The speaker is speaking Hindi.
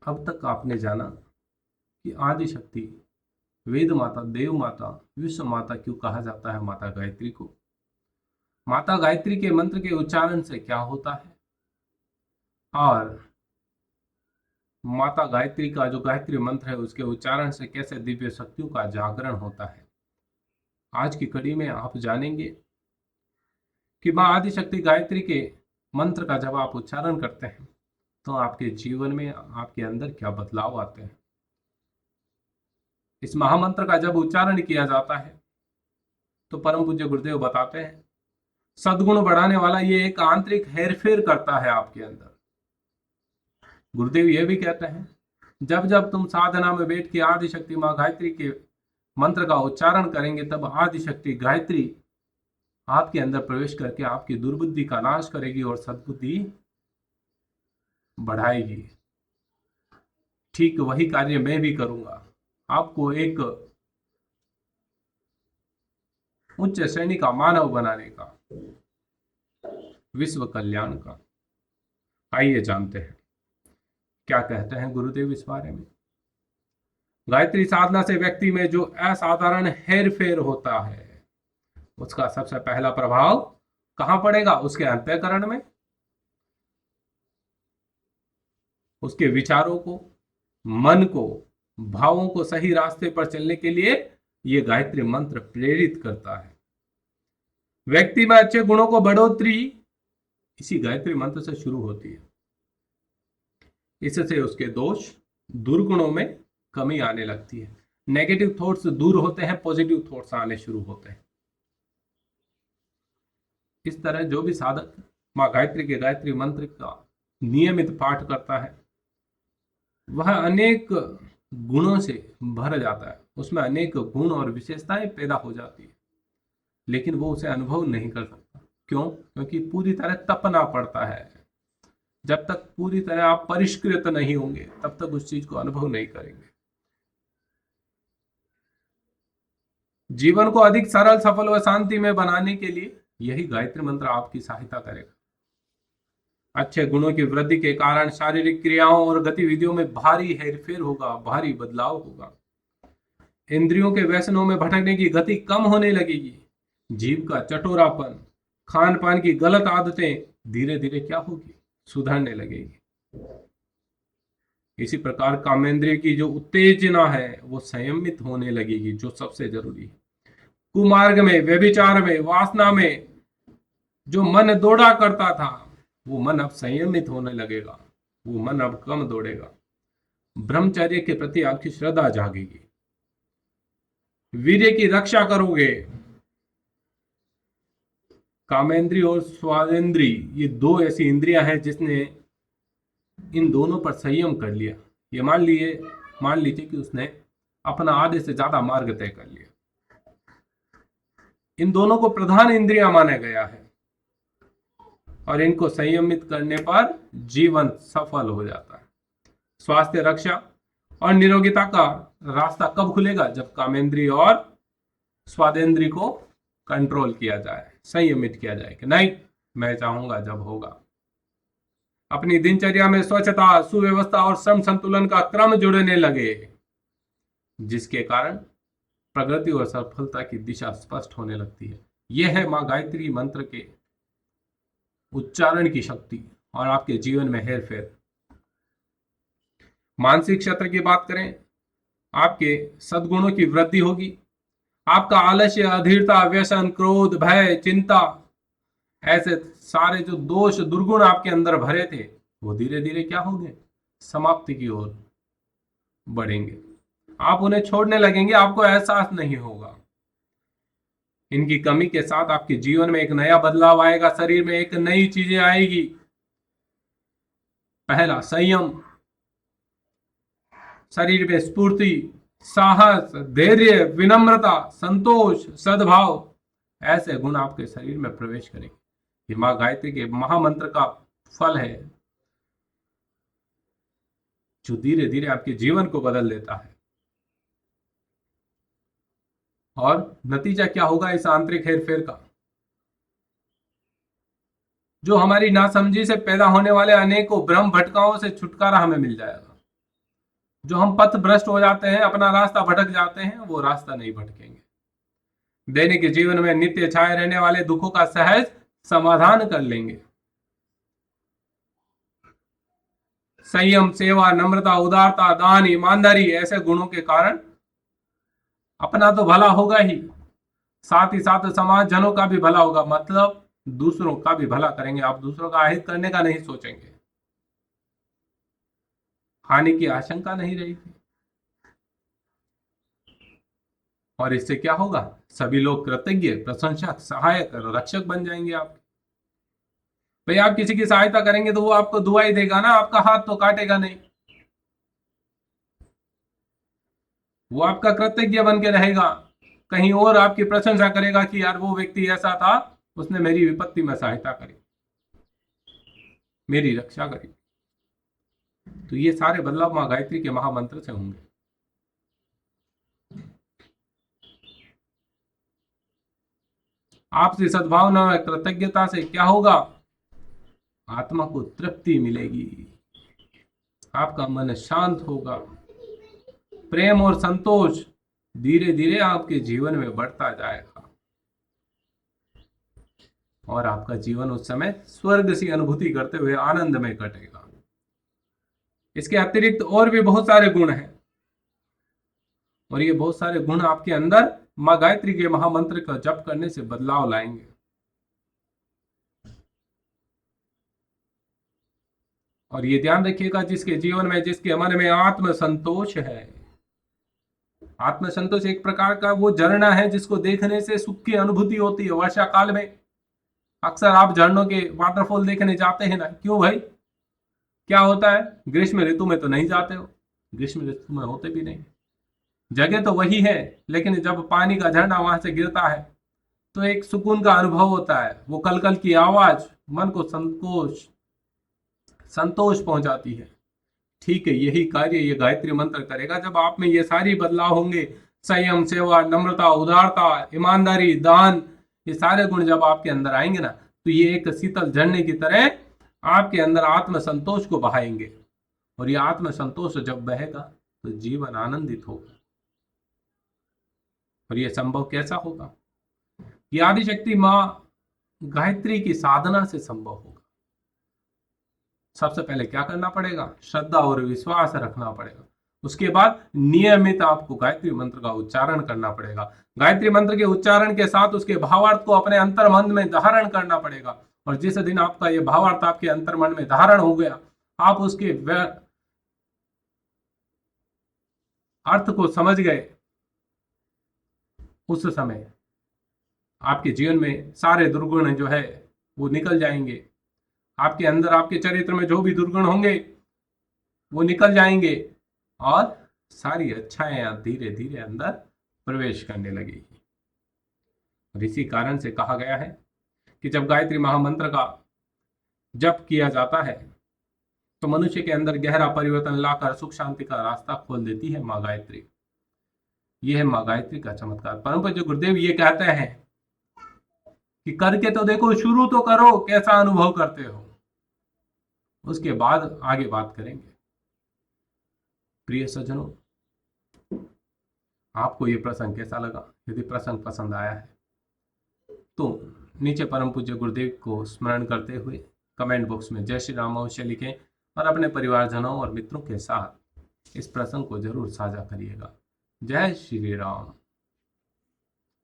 अब तक आपने जाना कि आदि शक्ति, वेद माता, देव माता, विश्व माता क्यों कहा जाता है माता गायत्री को। माता गायत्री के मंत्र के उच्चारण से क्या होता है, और माता गायत्री का जो गायत्री मंत्र है उसके उच्चारण से कैसे दिव्य शक्तियों का जागरण होता है। आज की कड़ी में आप जानेंगे कि माँ आदिशक्ति गायत्री के मंत्र का जब आप उच्चारण करते हैं तो आपके जीवन में, आपके अंदर क्या बदलाव आते हैं। इस महामंत्र का जब उच्चारण किया जाता है तो परम पूज्य गुरुदेव बताते हैं, सद्गुण बढ़ाने वाला ये एक आंतरिक हेरफेर करता है आपके अंदर। गुरुदेव ये भी कहते हैं, जब जब तुम साधना में बैठ के आदिशक्ति माँ गायत्री के मंत्र का उच्चारण करेंगे तब आदिशक्ति गायत्री आपके अंदर प्रवेश करके आपकी दुर्बुद्धि का नाश करेगी और सद्बुद्धि बढ़ाएगी। ठीक वही कार्य मैं भी करूंगा, आपको एक उच्च श्रेणी का मानव बनाने का, विश्व कल्याण का। आइए जानते हैं क्या कहते हैं गुरुदेव इस बारे में। गायत्री साधना से व्यक्ति में जो असाधारण हेरफेर होता है उसका सबसे पहला प्रभाव कहां पड़ेगा, उसके अंतःकरण में। उसके विचारों को, मन को, भावों को सही रास्ते पर चलने के लिए यह गायत्री मंत्र प्रेरित करता है। व्यक्ति में अच्छे गुणों को बढ़ोतरी इसी गायत्री मंत्र से शुरू होती है। इससे उसके दोष, दुर्गुणों में कमी आने लगती है। नेगेटिव थॉट्स दूर होते हैं, पॉजिटिव थॉट्स आने शुरू होते हैं। इस तरह जो भी साधक मां गायत्री के गायत्री मंत्र का नियमित पाठ करता है वह अनेक गुणों से भर जाता है, उसमें अनेक गुण और विशेषताएं पैदा हो जाती है, लेकिन वो उसे अनुभव नहीं कर सकता। क्यों? क्योंकि पूरी तरह तपना पड़ता है। जब तक पूरी तरह आप परिष्कृत नहीं होंगे तब तक उस चीज को अनुभव नहीं करेंगे। जीवन को अधिक सरल, सफल व शांति में बनाने के लिए यही गायत्री मंत्र आपकी सहायता करेगा। अच्छे गुणों की वृद्धि के कारण शारीरिक क्रियाओं और गतिविधियों में भारी हेरफेर होगा, भारी बदलाव होगा। इंद्रियों के व्यसनों में भटकने की गति कम होने लगेगी। जीव का चटोरापन, खान पान की गलत आदतें धीरे धीरे क्या होगी, सुधरने लगेगी। इसी प्रकार कामेंद्रिय की जो उत्तेजना है वो संयमित होने लगेगी, जो सबसे जरूरी है। कुमार्ग में, व्यभिचार में, वासना में जो मन दौड़ा करता था वो मन अब संयमित होने लगेगा, वो मन अब कम दौड़ेगा। ब्रह्मचर्य के प्रति आपकी श्रद्धा जागेगी, वीर्य की रक्षा करोगे। कामेंद्री और स्वादेंद्री ये दो ऐसी इंद्रियां हैं जिसने इन दोनों पर संयम कर लिया। ये मान लीजिए कि उसने अपना आधे से ज्यादा मार्ग तय कर लिया। इन दोनों को प्रधान इंद्रियां माना गया है और इनको संयमित करने पर जीवन सफल हो जाता है। स्वास्थ्य रक्षा और निरोगिता का रास्ता कब खुलेगा? जब कामेंद्री और स्वादेंद्री को कंट्रोल किया जाए, संयमित किया जाए कि नहीं, मैं चाहूंगा जब होगा। अपनी दिनचर्या में स्वच्छता, सुव्यवस्था और सम संतुलन का क्रम जोड़ने लगे, जिसके कारण प्रगति और सफलता की दिशा स्पष्ट होने लगती है। यह है मां गायत्री मंत्र के उच्चारण की शक्ति और आपके जीवन में हेरफेर। मानसिक क्षेत्र की बात करें, आपके सद्गुणों की वृद्धि होगी। आपका आलस्य, अधीरता, व्यसन, क्रोध, भय, चिंता, ऐसे सारे जो दोष, दुर्गुण आपके अंदर भरे थे वो धीरे धीरे क्या होंगे, समाप्ति की ओर बढ़ेंगे। आप उन्हें छोड़ने लगेंगे, आपको एहसास नहीं होगा। इनकी कमी के साथ आपके जीवन में एक नया बदलाव आएगा, शरीर में एक नई चीजें आएगी। पहला, संयम, शरीर में स्फूर्ति, साहस, धैर्य, विनम्रता, संतोष, सद्भाव, ऐसे गुण आपके शरीर में प्रवेश करेंगे। ये मां गायत्री के महामंत्र का फल है जो धीरे धीरे आपके जीवन को बदल देता है। और नतीजा क्या होगा इस आंतरिक हेरफेर का? जो हमारी नासमझी से पैदा होने वाले अनेकों भ्रम भटकाओं से छुटकारा हमें मिल जाएगा। जो हम पथ भ्रष्ट हो जाते हैं, अपना रास्ता भटक जाते हैं, वो रास्ता नहीं भटकेंगे। दैनिक जीवन में नित्य छाए रहने वाले दुखों का सहज समाधान कर लेंगे। संयम, सेवा, नम्रता, उदारता, दान, ईमानदारी ऐसे गुणों के कारण अपना तो भला होगा ही, साथ ही साथ समाज जनों का भी भला होगा, मतलब दूसरों का भी भला करेंगे। आप दूसरों का अहित करने का नहीं सोचेंगे, हानि की आशंका नहीं रहेगी। और इससे क्या होगा? सभी लोग कृतज्ञ, प्रशंसक, सहायक और रक्षक बन जाएंगे आप। भाई आप किसी की सहायता करेंगे तो वो आपको दुआ ही देगा ना, आपका हाथ तो काटेगा नहीं। वो आपका कृतज्ञ बन के रहेगा, कहीं और आपकी प्रशंसा करेगा कि यार वो व्यक्ति ऐसा था, उसने मेरी विपत्ति में सहायता करी, मेरी रक्षा करी। तो ये सारे बदलाव मां गायत्री के महामंत्र से होंगे। आपसी सद्भावना और कृतज्ञता से क्या होगा? आत्मा को तृप्ति मिलेगी, आपका मन शांत होगा, प्रेम और संतोष धीरे धीरे आपके जीवन में बढ़ता जाएगा और आपका जीवन उस समय स्वर्ग सी अनुभूति करते हुए आनंद में कटेगा। इसके अतिरिक्त और भी बहुत सारे गुण हैं, और ये बहुत सारे गुण आपके अंदर मां गायत्री के महामंत्र का जप करने से बदलाव लाएंगे। और ये ध्यान रखिएगा, जिसके जीवन में, जिसके मन में आत्म संतोष है, आत्म संतोष एक प्रकार का वो झरना है जिसको देखने से सुख की अनुभूति होती है। वर्षा काल में अक्सर आप झरनों के वाटरफॉल देखने जाते हैं ना, क्यों भाई? क्या होता है? ग्रीष्म ऋतु में तो नहीं जाते हो, ग्रीष्म ऋतु में होते भी नहीं, जगह तो वही है, लेकिन जब पानी का झरना वहां से गिरता है तो एक सुकून का अनुभव होता है। वो कलकल की आवाज मन को संतोष पहुंचाती है। ठीक है, यही कार्य ये गायत्री मंत्र करेगा। जब आप में ये सारी बदलाव होंगे, संयम, सेवा, नम्रता, उदारता, ईमानदारी, दान, ये सारे गुण जब आपके अंदर आएंगे ना, तो ये एक शीतल झरने की तरह आपके अंदर आत्म संतोष को बहाएंगे। और ये आत्म संतोष जब बहेगा तो जीवन आनंदित होगा। और ये संभव कैसा होगा? ये आदिशक्ति मां गायत्री की साधना से संभव होगा। सबसे पहले क्या करना पड़ेगा? श्रद्धा और विश्वास रखना पड़ेगा। उसके बाद नियमित आपको गायत्री मंत्र का उच्चारण करना पड़ेगा। गायत्री मंत्र के उच्चारण के साथ उसके भावार्थ को अपने अंतर मन में धारण करना पड़ेगा। और जिस दिन आपका यह भावार्थ आपके अंतर मन में धारण हो गया, आप उसके अर्थ को समझ गए, उस समय आपके जीवन में सारे दुर्गुण जो है वो निकल जाएंगे। आपके अंदर, आपके चरित्र में जो भी दुर्गुण होंगे वो निकल जाएंगे और सारी अच्छाइयां धीरे धीरे अंदर प्रवेश करने लगेगी। और इसी कारण से कहा गया है कि जब गायत्री महामंत्र का जप किया जाता है तो मनुष्य के अंदर गहरा परिवर्तन लाकर सुख शांति का रास्ता खोल देती है मां गायत्री। यह है मां गायत्री का चमत्कार। परम पूज्य गुरुदेव ये कहते हैं कि करके तो देखो, शुरू तो करो, कैसा अनुभव करते हो, उसके बाद आगे बात करेंगे। प्रिय सज्जनों, आपको ये प्रसंग कैसा लगा? यदि प्रसंग पसंद आया है तो नीचे परम पूज्य गुरुदेव को स्मरण करते हुए कमेंट बॉक्स में जय श्री राम अवश्य लिखें और अपने परिवारजनों और मित्रों के साथ इस प्रसंग को जरूर साझा करिएगा। जय श्री राम।